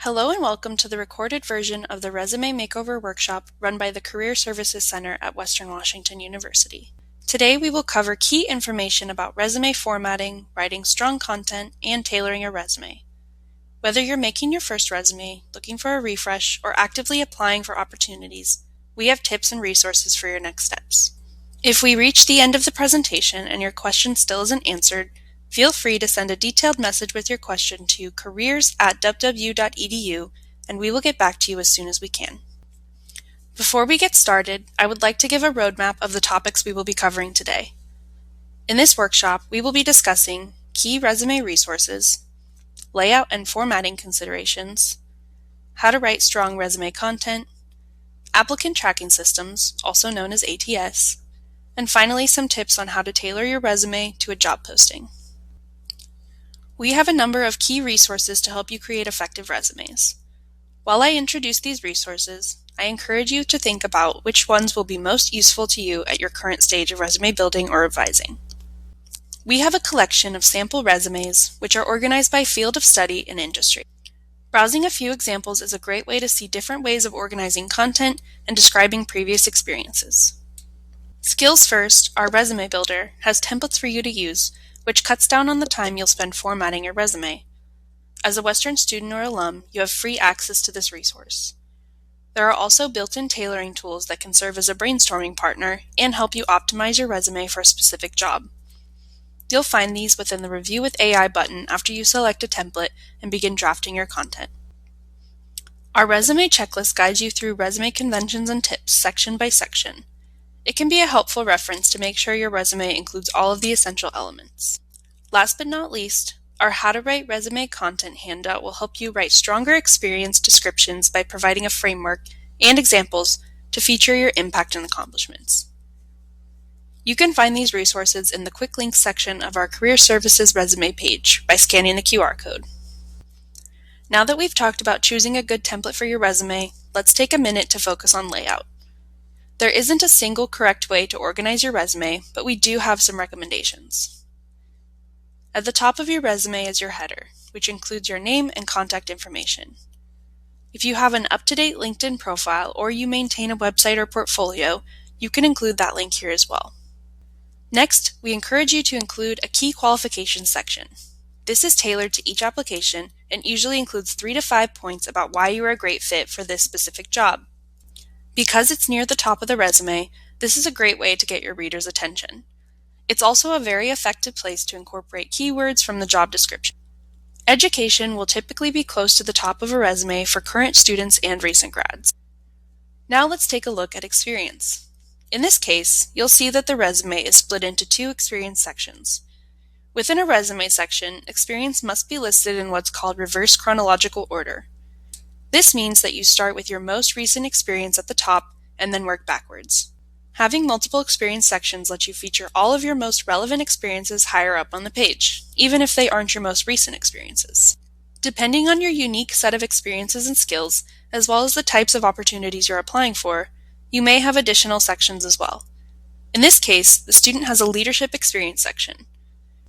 Hello and welcome to the recorded version of the Resume Makeover workshop run by the Career Services Center at Western Washington University. Today we will cover key information about resume formatting, writing strong content, and tailoring your resume. Whether you're making your first resume, looking for a refresh, or actively applying for opportunities, we have tips and resources for your next steps. If we reach the end of the presentation and your question still isn't answered, feel free to send a detailed message with your question to careers@ww.edu and we will get back to you as soon as we can. Before we get started, I would like to give a roadmap of the topics we will be covering today. In this workshop, we will be discussing key resume resources, layout and formatting considerations, how to write strong resume content, applicant tracking systems, also known as ATS, and finally some tips on how to tailor your resume to a job posting. We have a number of key resources to help you create effective resumes. While I introduce these resources, I encourage you to think about which ones will be most useful to you at your current stage of resume building or revising. We have a collection of sample resumes, which are organized by field of study and industry. Browsing a few examples is a great way to see different ways of organizing content and describing previous experiences. Skills First, our resume builder, has templates for you to use, which cuts down on the time you'll spend formatting your resume. As a Western student or alum, you have free access to this resource. There are also built-in tailoring tools that can serve as a brainstorming partner and help you optimize your resume for a specific job. You'll find these within the Review with AI button after you select a template and begin drafting your content. Our resume checklist guides you through resume conventions and tips section by section. It can be a helpful reference to make sure your resume includes all of the essential elements. Last but not least, our How to Write Resume Content handout will help you write stronger experience descriptions by providing a framework and examples to feature your impact and accomplishments. You can find these resources in the Quick Links section of our Career Services resume page by scanning the QR code. Now that we've talked about choosing a good template for your resume, let's take a minute to focus on layout. There isn't a single correct way to organize your resume, but we do have some recommendations. At the top of your resume is your header, which includes your name and contact information. If you have an up-to-date LinkedIn profile or you maintain a website or portfolio, you can include that link here as well. Next, we encourage you to include a key qualifications section. This is tailored to each application and usually includes 3 to 5 points about why you are a great fit for this specific job. Because it's near the top of the resume, this is a great way to get your readers' attention. It's also a very effective place to incorporate keywords from the job description. Education will typically be close to the top of a resume for current students and recent grads. Now let's take a look at experience. In this case, you'll see that the resume is split into 2 experience sections. Within a resume section, experience must be listed in what's called reverse chronological order. This means that you start with your most recent experience at the top and then work backwards. Having multiple experience sections lets you feature all of your most relevant experiences higher up on the page, even if they aren't your most recent experiences. Depending on your unique set of experiences and skills, as well as the types of opportunities you're applying for, you may have additional sections as well. In this case, the student has a leadership experience section.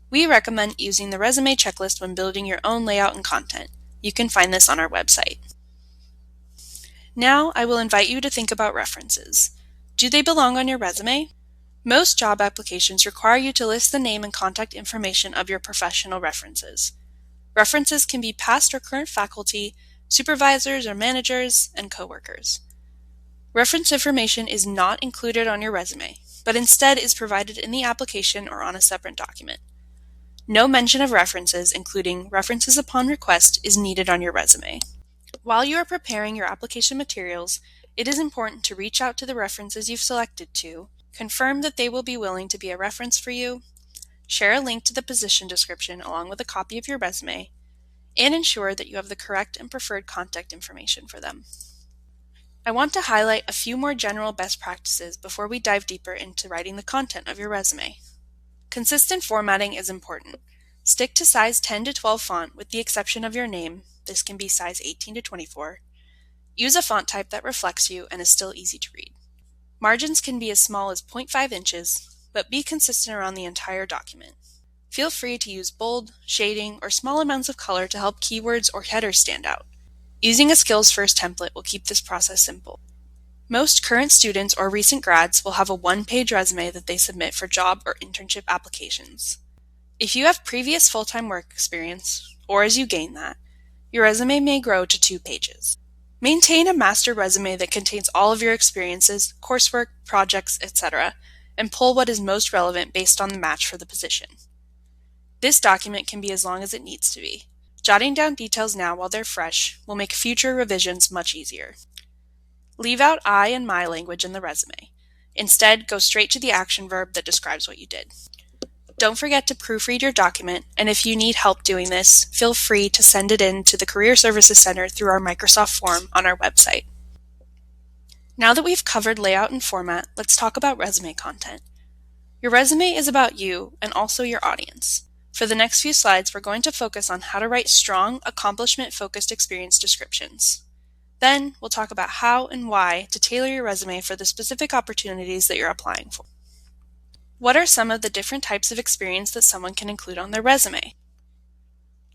We recommend using the resume checklist when building your own layout and content. You can find this on our website. Now, I will invite you to think about references. Do they belong on your resume? Most job applications require you to list the name and contact information of your professional references. References can be past or current faculty, supervisors or managers, and coworkers. Reference information is not included on your resume, but instead is provided in the application or on a separate document. No mention of references, including references upon request, is needed on your resume. While you are preparing your application materials, it is important to reach out to the references you've selected to, confirm that they will be willing to be a reference for you, share a link to the position description along with a copy of your resume, and ensure that you have the correct and preferred contact information for them. I want to highlight a few more general best practices before we dive deeper into writing the content of your resume. Consistent formatting is important. Stick to size 10 to 12 font with the exception of your name. This can be size 18 to 24. Use a font type that reflects you and is still easy to read. Margins can be as small as 0.5 inches, but be consistent around the entire document. Feel free to use bold, shading, or small amounts of color to help keywords or headers stand out. Using a skills-first template will keep this process simple. Most current students or recent grads will have a one-page resume that they submit for job or internship applications. If you have previous full-time work experience, or as you gain that, your resume may grow to 2 pages. Maintain a master resume that contains all of your experiences, coursework, projects, etc., and pull what is most relevant based on the match for the position. This document can be as long as it needs to be. Jotting down details now while they're fresh will make future revisions much easier. Leave out I and my language in the resume. Instead, go straight to the action verb that describes what you did. Don't forget to proofread your document, and if you need help doing this, feel free to send it in to the Career Services Center through our Microsoft form on our website. Now that we've covered layout and format, let's talk about resume content. Your resume is about you and also your audience. For the next few slides, we're going to focus on how to write strong, accomplishment-focused experience descriptions. Then, we'll talk about how and why to tailor your resume for the specific opportunities that you're applying for. What are some of the different types of experience that someone can include on their resume?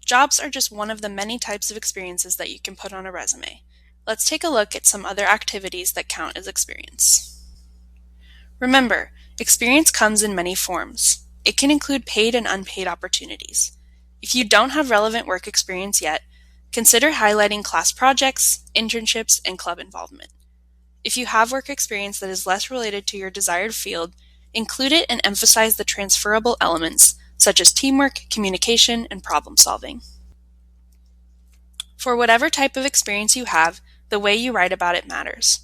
Jobs are just one of the many types of experiences that you can put on a resume. Let's take a look at some other activities that count as experience. Remember, experience comes in many forms. It can include paid and unpaid opportunities. If you don't have relevant work experience yet, consider highlighting class projects, internships, and club involvement. If you have work experience that is less related to your desired field, include it and emphasize the transferable elements, such as teamwork, communication, and problem solving. For whatever type of experience you have, the way you write about it matters.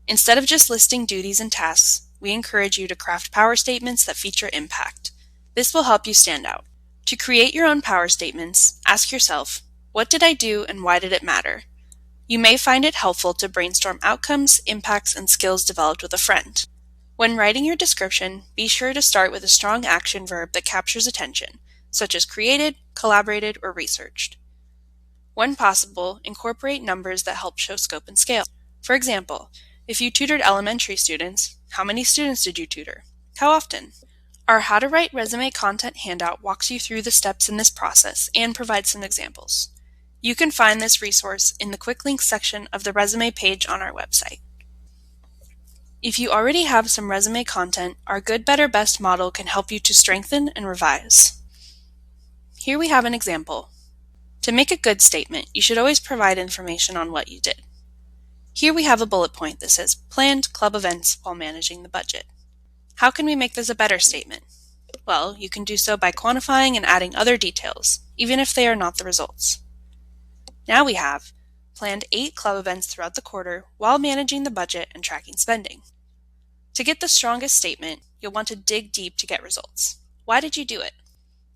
Instead of just listing duties and tasks, we encourage you to craft power statements that feature impact. This will help you stand out. To create your own power statements, ask yourself, what did I do and why did it matter? You may find it helpful to brainstorm outcomes, impacts, and skills developed with a friend. When writing your description, be sure to start with a strong action verb that captures attention, such as created, collaborated, or researched. When possible, incorporate numbers that help show scope and scale. For example, if you tutored elementary students, how many students did you tutor? How often? Our How to Write Resume Content handout walks you through the steps in this process and provides some examples. You can find this resource in the Quick Links section of the resume page on our website. If you already have some resume content, our Good, Better, Best model can help you to strengthen and revise. Here we have an example. To make a good statement, you should always provide information on what you did. Here we have a bullet point that says, planned club events while managing the budget. How can we make this a better statement? Well, you can do so by quantifying and adding other details, even if they are not the results. Now we have planned 8 club events throughout the quarter while managing the budget and tracking spending. To get the strongest statement, you'll want to dig deep to get results. Why did you do it?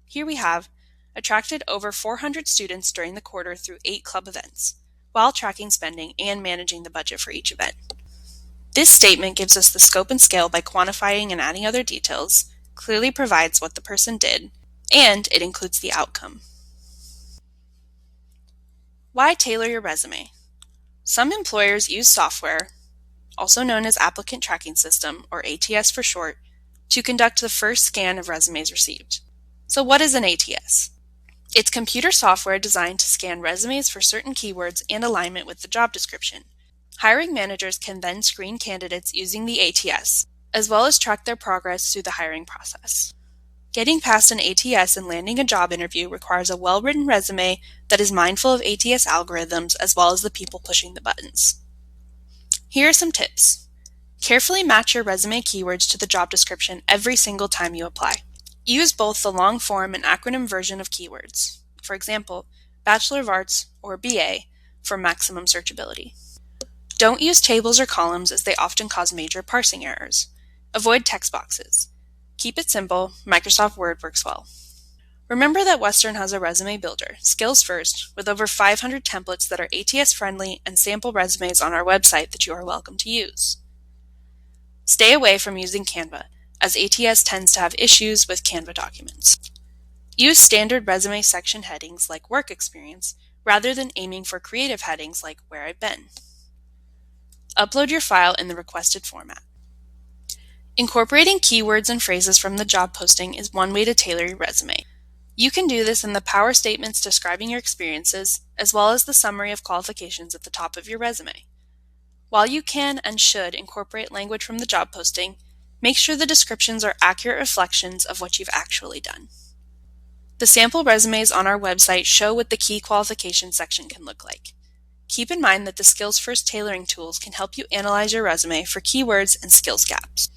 Here we have attracted over 400 students during the quarter through 8 club events, while tracking spending and managing the budget for each event. This statement gives us the scope and scale by quantifying and adding other details, clearly provides what the person did, and it includes the outcome. Why tailor your resume? Some employers use software, also known as Applicant Tracking System, or ATS for short, to conduct the first scan of resumes received. So what is an ATS? It's computer software designed to scan resumes for certain keywords and alignment with the job description. Hiring managers can then screen candidates using the ATS, as well as track their progress through the hiring process. Getting past an ATS and landing a job interview requires a well-written resume that is mindful of ATS algorithms as well as the people pushing the buttons. Here are some tips. Carefully match your resume keywords to the job description every single time you apply. Use both the long form and acronym version of keywords. For example, Bachelor of Arts or BA for maximum searchability. Don't use tables or columns as they often cause major parsing errors. Avoid text boxes. Keep it simple, Microsoft Word works well. Remember that Western has a resume builder, Skills First, with over 500 templates that are ATS friendly and sample resumes on our website that you are welcome to use. Stay away from using Canva, as ATS tends to have issues with Canva documents. Use standard resume section headings like work experience rather than aiming for creative headings like where I've been. Upload your file in the requested format. Incorporating keywords and phrases from the job posting is one way to tailor your resume. You can do this in the power statements describing your experiences, as well as the summary of qualifications at the top of your resume. While you can and should incorporate language from the job posting, make sure the descriptions are accurate reflections of what you've actually done. The sample resumes on our website show what the key qualifications section can look like. Keep in mind that the Skills First tailoring tools can help you analyze your resume for keywords and skills gaps.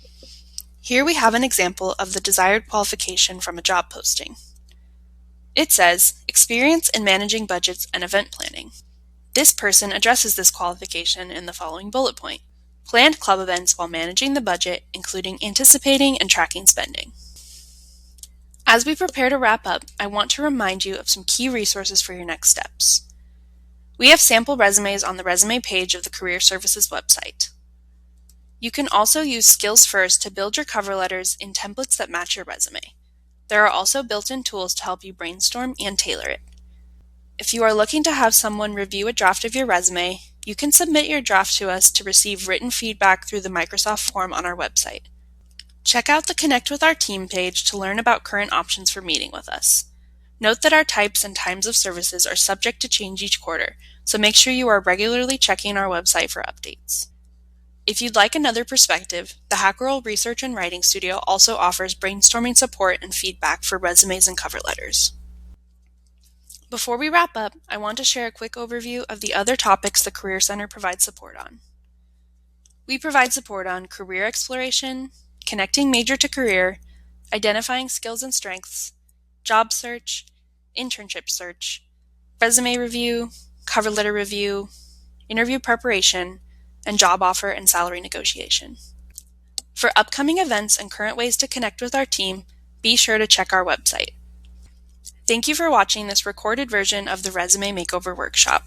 Here we have an example of the desired qualification from a job posting. It says, experience in managing budgets and event planning. This person addresses this qualification in the following bullet point: planned club events while managing the budget, including anticipating and tracking spending. As we prepare to wrap up, I want to remind you of some key resources for your next steps. We have sample resumes on the resume page of the Career Services website. You can also use Skills First to build your cover letters in templates that match your resume. There are also built-in tools to help you brainstorm and tailor it. If you are looking to have someone review a draft of your resume, you can submit your draft to us to receive written feedback through the Microsoft form on our website. Check out the Connect with Our Team page to learn about current options for meeting with us. Note that our types and times of services are subject to change each quarter, so make sure you are regularly checking our website for updates. If you'd like another perspective, the Hackroll Research and Writing Studio also offers brainstorming support and feedback for resumes and cover letters. Before we wrap up, I want to share a quick overview of the other topics the Career Center provides support on. We provide support on career exploration, connecting major to career, identifying skills and strengths, job search, internship search, resume review, cover letter review, interview preparation, and job offer and salary negotiation. For upcoming events and current ways to connect with our team, be sure to check our website. Thank you for watching this recorded version of the Resume Makeover Workshop.